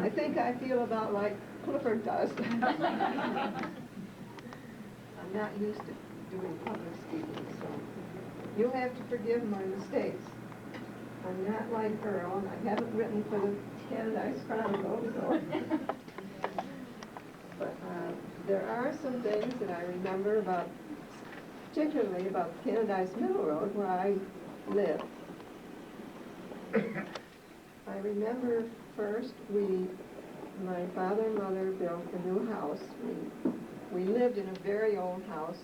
I think I feel about like Clifford does. I'm not used to doing public speaking, so you'll have to forgive my mistakes. I'm not like Earl, and I haven't written for the Canadice Chronicle, so. But there are some things that I remember about, particularly about the Canadice Middle Road where I lived. I remember first my father and mother built a new house. We lived in a very old house,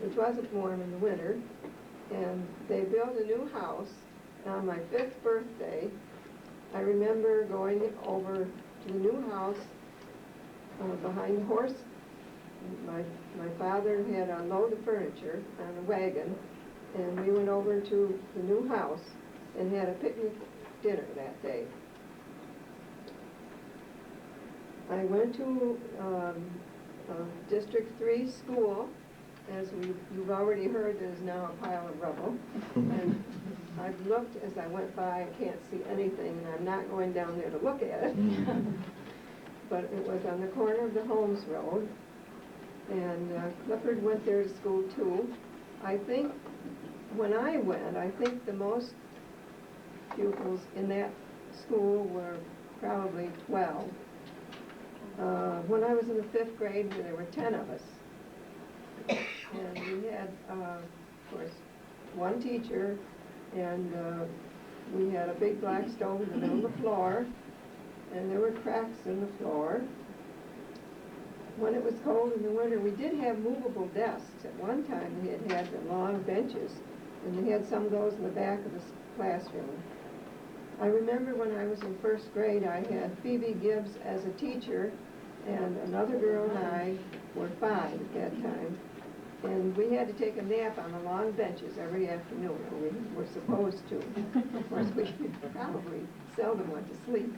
which wasn't warm in the winter, and they built a new house. And on my 5th birthday, I remember going over to the new house behind the horse. My father had a load of furniture on a wagon, and we went over to the new house and had a picnic dinner that day. I went to District 3 school, as you've already heard. There's now a pile of rubble. And I've looked as I went by, I can't see anything, and I'm not going down there to look at it. But it was on the corner of the Holmes Road, and Clifford went there to school too. I think when I went, I think the most pupils in that school were probably 12. When I was in the 5th grade, there were 10 of us. And we had, of course, one teacher, and we had a big black stove in the middle of the floor, and there were cracks in the floor. When it was cold in the winter, we did have movable desks. At one time, they had the long benches, and they had some of those in the back of the classroom. I remember when I was in 1st grade, I had Phoebe Gibbs as a teacher, and another girl and I were 5 at that time. And we had to take a nap on the long benches every afternoon, or we were supposed to. Of course, we probably seldom went to sleep.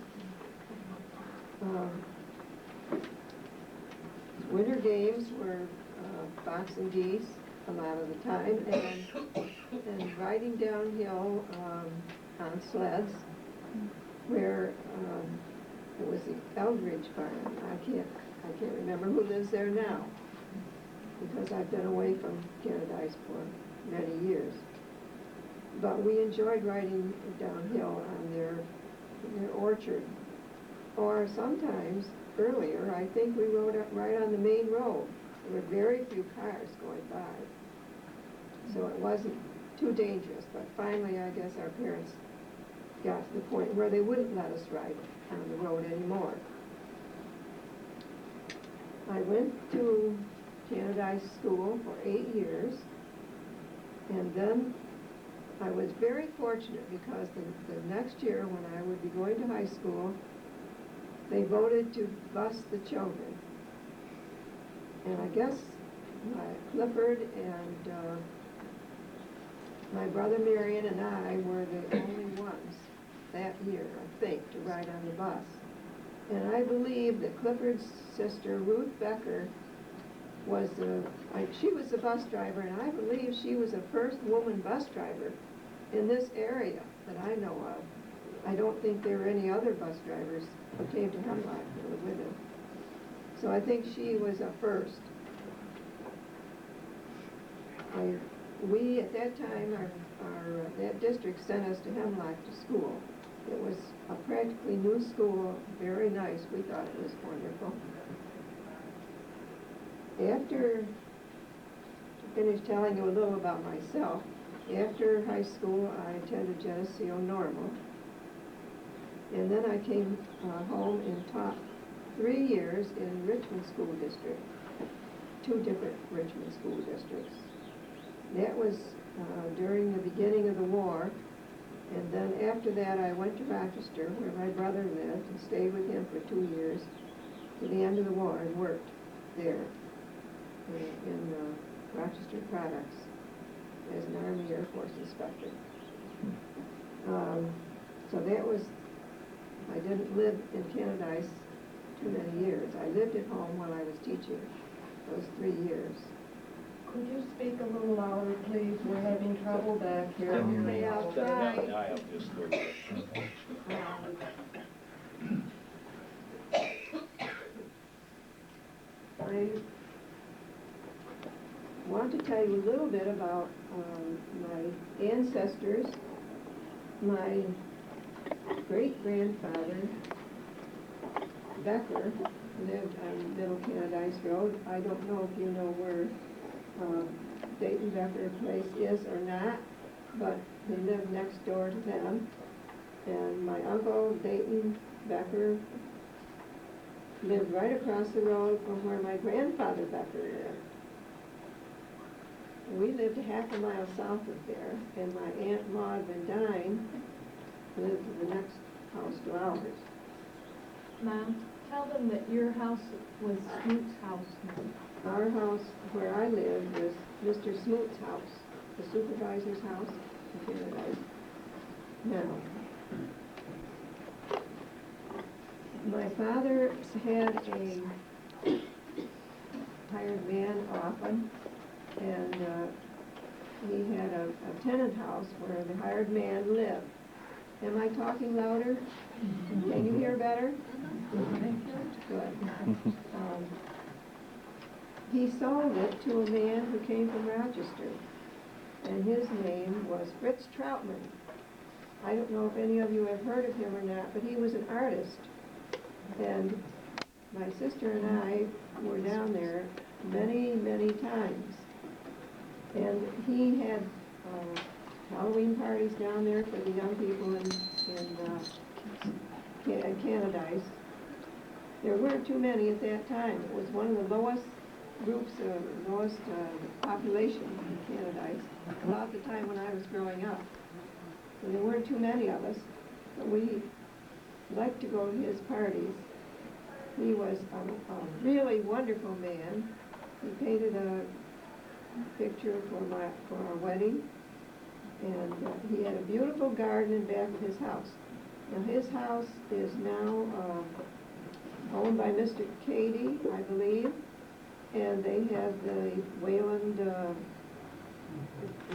Winter games were fox and geese a lot of the time, and riding downhill on sleds, where it was the Eldridge farm. I can't remember who lives there now, because I've been away from Canadice for many years. But we enjoyed riding downhill on their orchard. Or sometimes, earlier, I think we rode right on the main road. There were very few cars going by. So it wasn't too dangerous. But finally, I guess our parents got to the point where they wouldn't let us ride on the road anymore. I went to Canadice school for 8 years, and then I was very fortunate because the next year when I would be going to high school, they voted to bus the children. And I guess Clifford and my brother Marion and I were the only ones that year, I think, to ride on the bus. And I believe that Clifford's sister, Ruth Becker, she was the bus driver, and I believe she was the first woman bus driver in this area that I know of. I don't think there were any other bus drivers who came to Hemlock that were women. So I think she was a first. We, at that time, that district sent us to Hemlock to school. It was a practically new school, very nice. We thought it was wonderful. After, to finish telling you a little about myself, after high school, I attended Geneseo Normal. And then I came home and taught 3 years in Richmond School District, 2 different Richmond school districts. That was during the beginning of the war. And then after that, I went to Rochester, where my brother lived, and stayed with him for 2 years to the end of the war and worked there in Rochester Products as an Army Air Force inspector. So that was, I didn't live in Canadice too many years. I lived at home while I was teaching those 3 years. Could you speak a little louder, please? We're having trouble back here. Okay, I'll try. I want to tell you a little bit about my ancestors. My great-grandfather, Becker, lived on Middle Canadice Road. I don't know if you know where Dayton Becker Place is or not, but he lived next door to them. And my uncle, Dayton Becker, lived right across the road from where my grandfather Becker lived. We lived a half a mile south of there, and my Aunt Maud Van Dyne lived in the next house to ours. Mom, tell them that your house was Smoot's house. Our house where I lived was Mr. Smoot's house, the supervisor's house in Canadice. Now, my father had a hired man often, and he had a tenant house where the hired man lived. Am I talking louder? Can you hear better? Good. He sold it to a man who came from Rochester, and his name was Fritz Troutman. I don't know if any of you have heard of him or not, but he was an artist. And my sister and I were down there many, many times. And he had Halloween parties down there for the young people in Canadice. There weren't too many at that time. It was one of the lowest groups, lowest population in Canadice, about the time when I was growing up. So there weren't too many of us, but we liked to go to his parties. He was a really wonderful man. He painted a picture for our wedding, and he had a beautiful garden in back of his house. Now his house is now owned by Mr. Cady, I believe, and they have the Wayland, the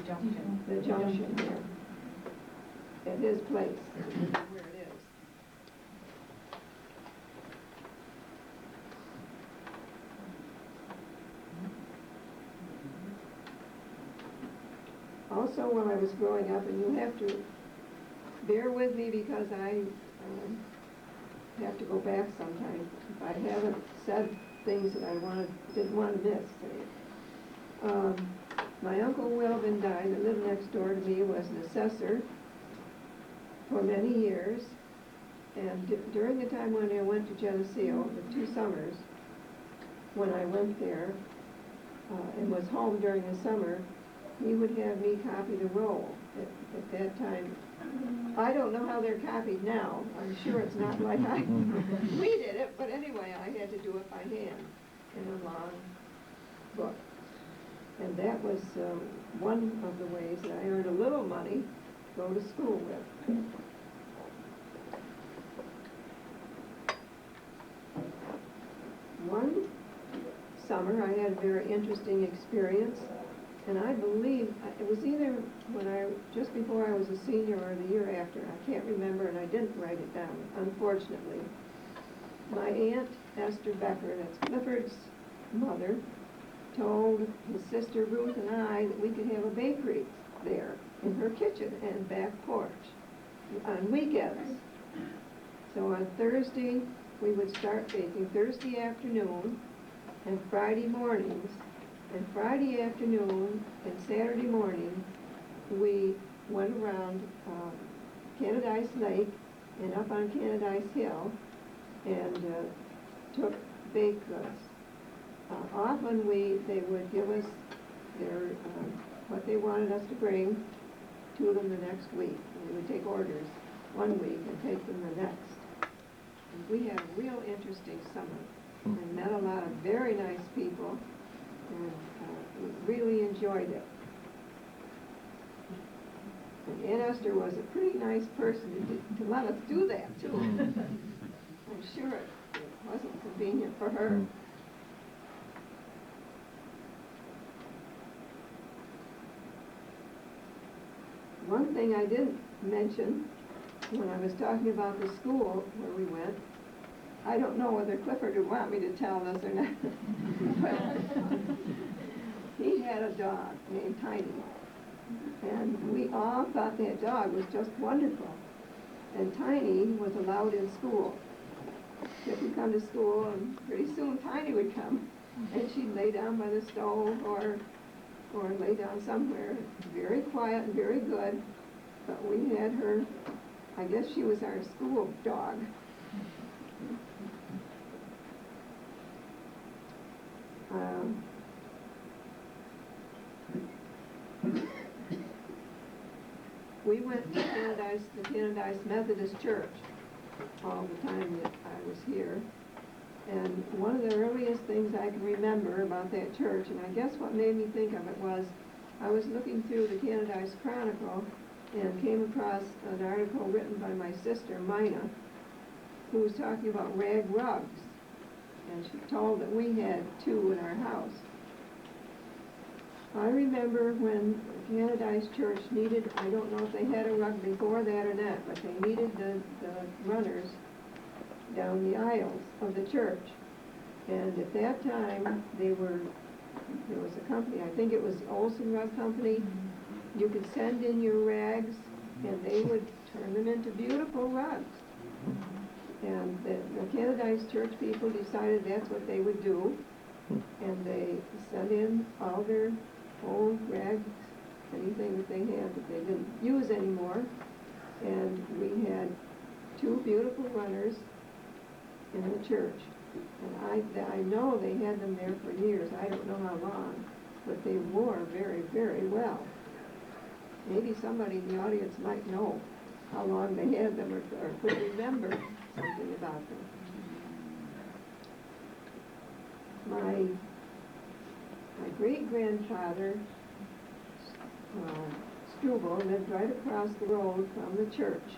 junction there at his place, where it is. Also, when I was growing up, and you have to bear with me because I have to go back sometimes if I haven't said things that I didn't want to miss. My uncle Will Van Dyne, that lived next door to me, was an assessor for many years, and during the time when I went to Geneseo, the 2 summers, when I went there and was home during the summer, he would have me copy the roll at that time. I don't know how they're copied now. I'm sure it's not like we did it, but anyway, I had to do it by hand in a long book. And that was one of the ways that I earned a little money to go to school with. One summer, I had a very interesting experience. And I believe it was either just before I was a senior or the year after. I can't remember, and I didn't write it down, unfortunately. My Aunt Esther Becker, that's Clifford's mother, told his sister Ruth and I that we could have a bakery there in her kitchen and back porch on weekends. So on Thursday, we would start baking Thursday afternoon and Friday mornings. And Friday afternoon and Saturday morning, we went around Canadice Lake and up on Canadice Hill and took baked goods. Often they would give us what they wanted us to bring to them the next week. We would take orders one week and take them the next. And we had a real interesting summer and met a lot of very nice people. And we really enjoyed it. And Aunt Esther was a pretty nice person to let us do that, too. I'm sure it wasn't convenient for her. One thing I didn't mention when I was talking about the school where we went I don't know whether Clifford would want me to tell this or not. But he had a dog named Tiny, and we all thought that dog was just wonderful. And Tiny was allowed in school. She would come to school, and pretty soon Tiny would come, and she'd lay down by the stove or lay down somewhere, very quiet and very good. But we had her, I guess she was our school dog. We went to the Canadice Methodist Church all the time that I was here. And one of the earliest things I can remember about that church, and I guess what made me think of it was, I was looking through the Canadice Chronicle and came across an article written by my sister, Mina, who was talking about rag rugs. And she told that we had 2 in our house. I remember when the Canadice Church needed, I don't know if they had a rug before that or not, but they needed the runners down the aisles of the church. And at that time, there was a company, I think it was the Olson Rug Company. You could send in your rags, and they would turn them into beautiful rugs. And the Canadice Church people decided that's what they would do, and they sent in all their old rags, anything that they had that they didn't use anymore, and we had 2 beautiful runners in the church. And I know they had them there for years. I don't know how long, but they wore very, very well. Maybe somebody in the audience might know how long they had them or could remember something about them. My great-grandfather, Struble, lived right across the road from the church.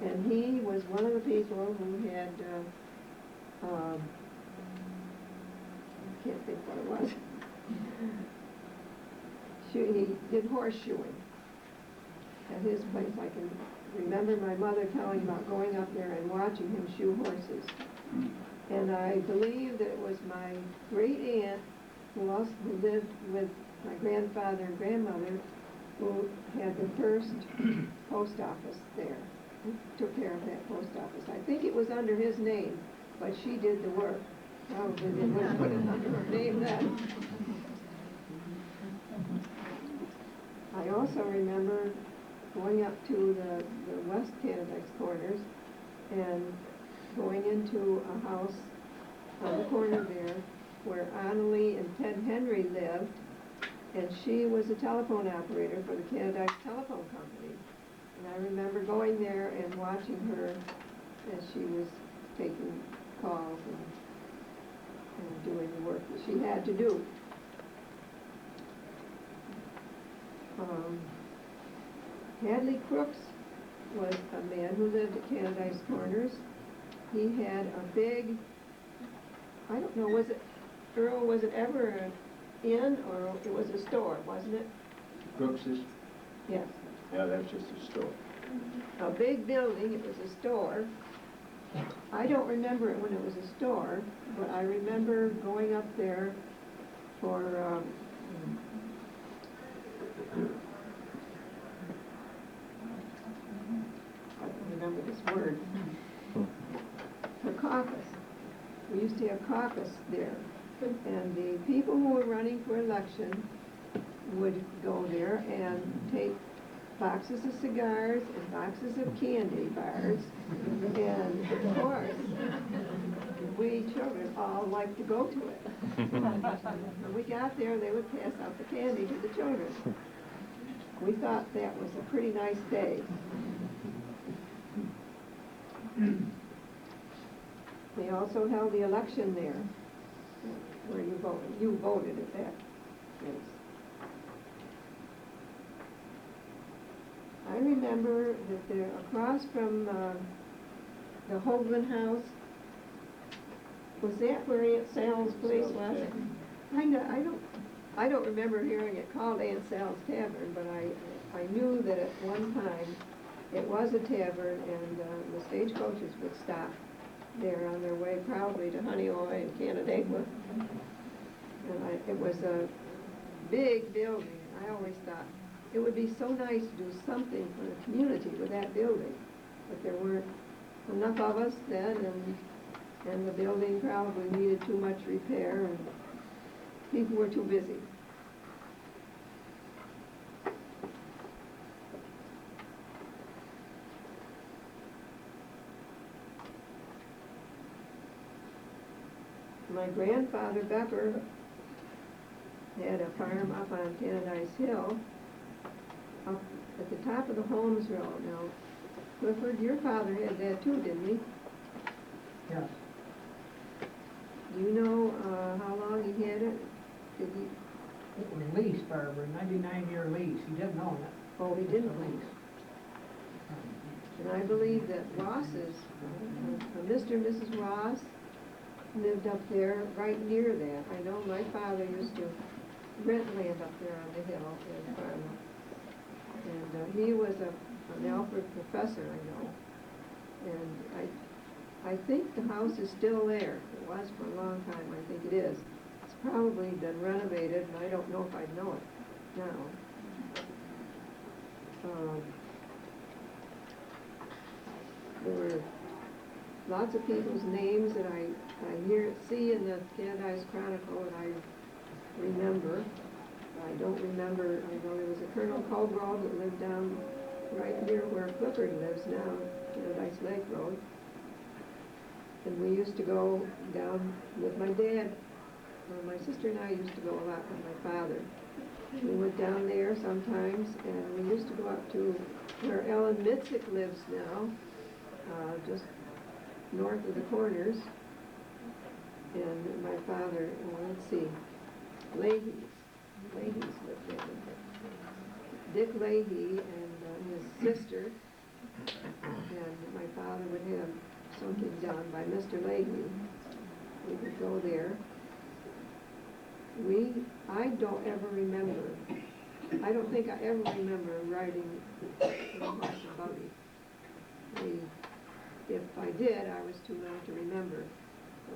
And he was one of the people who had, I can't think what it was. He did horseshoeing at his place. I can remember my mother telling about going up there and watching him shoe horses. And I believe that it was my great aunt who lived with my grandfather and grandmother, who had the first post office there, who took care of that post office. I think it was under his name, but she did the work. Probably they would have put it under her name then. I also remember going up to the West Canadice corners and going into a house on the corner there where Annalie and Ted Henry lived, and she was a telephone operator for the Canadice Telephone Company. And I remember going there and watching her as she was taking calls and doing the work that she had to do. Hadley Crooks was a man who lived at Canadice Corners. He had a big, I don't know, was it, Earl, was it ever an inn or it was a store, wasn't it? Brooks's? Yes. Yeah, that's just a store. A big building, it was a store. I don't remember it when it was a store, but I remember going up there for, I don't remember this word, for caucus. We used to have caucus there. And the people who were running for election would go there and take boxes of cigars and boxes of candy bars. And of course, we children all liked to go to it. When we got there, they would pass out the candy to the children. We thought that was a pretty nice day. They also held the election there, where you voted at that place. I remember that there, across from the Hoagland House, was that where Aunt Sal's place was? I don't remember hearing it called Aunt Sal's Tavern, but I knew that at one time it was a tavern, and the stagecoaches would stop They're on their way probably to Honeoye and Canandaigua. And it was a big building. I always thought it would be so nice to do something for the community with that building. But there weren't enough of us then, and the building probably needed too much repair, and people were too busy. My grandfather, Bepper, had a farm up on Canadice Hill, up at the top of the Holmes Road. Now, Clifford, your father had that too, didn't he? Yes. Do you know how long he had it? Did he? It was leased, Barbara, 99-year lease. He didn't own it. Oh, he didn't lease. And I believe that Ross's, Mr. and Mrs. Ross lived up there right near that. I know my father used to rent land up there on the hill in Farmville. And he was an Alfred professor, I know. And I think the house is still there. It was for a long time, I think it is. It's probably been renovated, and I don't know if I'd know it now. There were lots of people's names that I see in the Canadice Chronicle that I remember. I don't remember, I know there was a Colonel Colgrove that lived down right near where Clifford lives now, Canadice Lake Road. And we used to go down with my dad. My sister and I used to go a lot with my father. We went down there sometimes, and we used to go up to where Ellen Mitzik lives now, just north of the Corners. And my father, let's see, Leahy's lived there. Dick Leahy and his sister, and my father would have something done by Mr. Leahy. We would go there. I don't ever remember, I don't think I ever remember riding in a horse and buggy. If I did, I was too young to remember.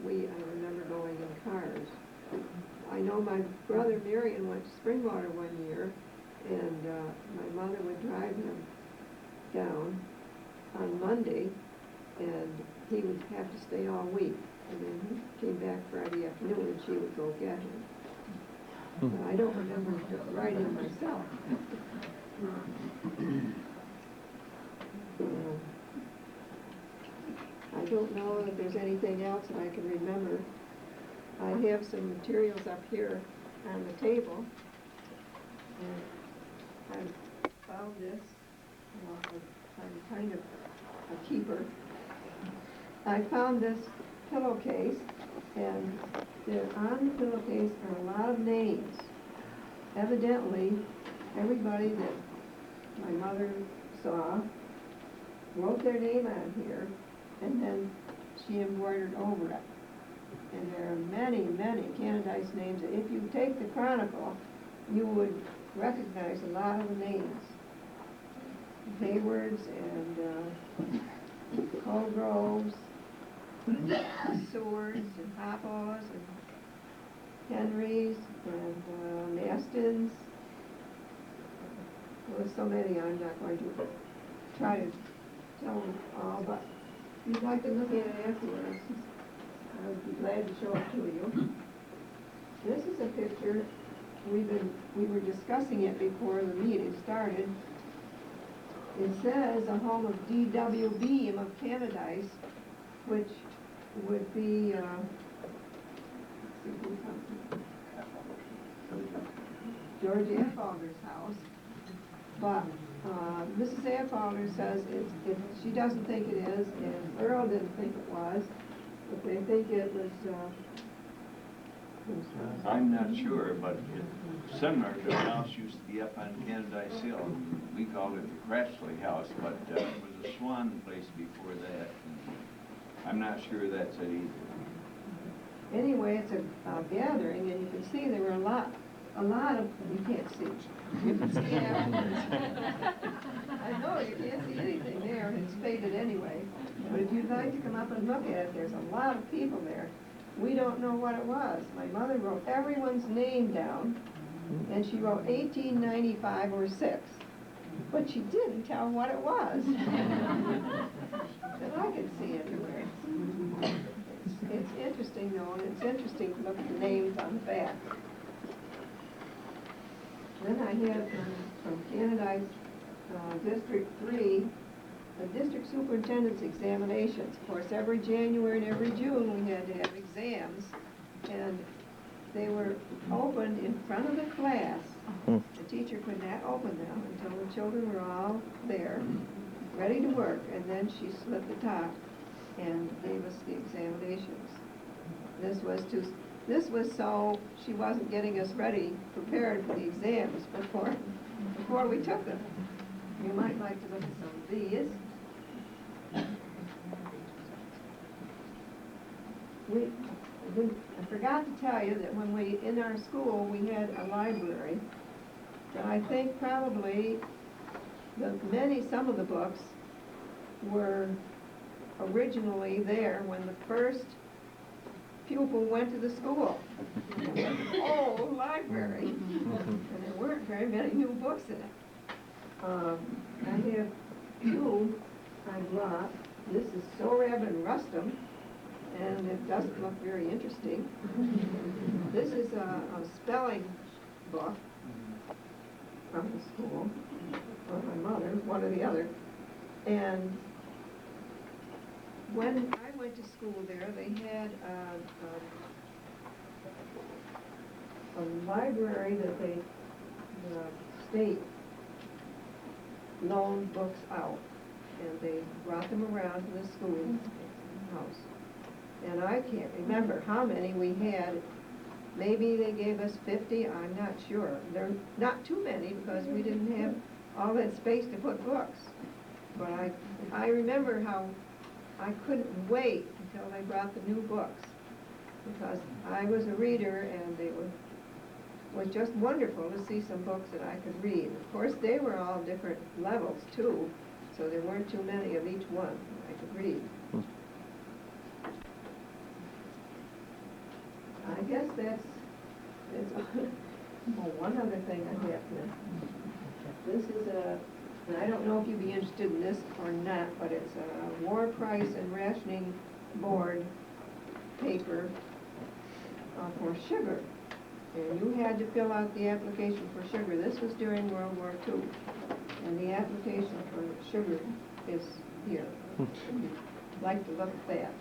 But I remember going in cars. I know my brother Marion went to Springwater one year, and my mother would drive him down on Monday, and he would have to stay all week. And then he came back Friday afternoon, and she would go get him. But I don't remember riding myself. I don't know if there's anything else that I can remember. I have some materials up here on the table. And I found this. I'm kind of a keeper. I found this pillowcase, and on the pillowcase are a lot of names. Evidently, everybody that my mother saw wrote their name on here, and then she embroidered over it. And there are many, many Canadice names that if you take the Chronicle, you would recognize a lot of the names. Haywards and Colgroves, Sewards and Hoppos and Henrys and Mastins. Well, there's so many I'm not going to try to tell them all, but if you'd like to look at it afterwards, I would be glad to show it to you. This is a picture, we were discussing it before the meeting started. It says a home of D.W. Beam of Canadice, which would be, George Affolger's house. But Mrs. Affolger says she doesn't think it is, and Earl didn't think it was, but they think it was, I'm not sure, but it's similar to a house used to be up on Canadice Hill. We called it the Cratchley House, but it was a Swan place before that. I'm not sure that's it either. Anyway, it's a gathering, and you can see there were a lot of, you can't see. You can see afterwards. I know, you can't see anything there, and it's faded anyway. But if you'd like to come up and look at it, there's a lot of people there. We don't know what it was. My mother wrote everyone's name down, and she wrote 1895 or 6. But she didn't tell what it was. That I could see anywhere. It's interesting though, and it's interesting to look at the names on the back. Then I had from Canadice, District 3, the district superintendent's examinations. Of course, every January and every June we had to have exams, and they were opened in front of the class. The teacher could not open them until the children were all there, ready to work, and then she slit the top and gave us the examinations. This was so she wasn't getting us ready, prepared for the exams before we took them. You might like to look at some of these. I forgot to tell you that when in our school, we had a library. And I think probably some of the books were originally there when the first pupil went to the school. It was an old library, and there weren't very many new books in it. I have two I brought. This is Soreb and Rustum, and it doesn't look very interesting. This is a spelling book from the school, or my mother's, one or the other. And when I went to school there, they had a library that the state loaned books out, and they brought them around to the schoolhouse. And I can't remember how many we had. Maybe they gave us 50, I'm not sure. They're not too many because we didn't have all that space to put books. But I remember how I couldn't wait until they brought the new books, because I was a reader, and it was just wonderful to see some books that I could read. Of course, they were all different levels too, so there weren't too many of each one I could read. I guess that's oh, one other thing I have to. This is and I don't know if you'd be interested in this or not, but it's a War Price and Rationing Board paper for sugar. And you had to fill out the application for sugar. This was during World War II. And the application for sugar is here. If you'd like to look at that.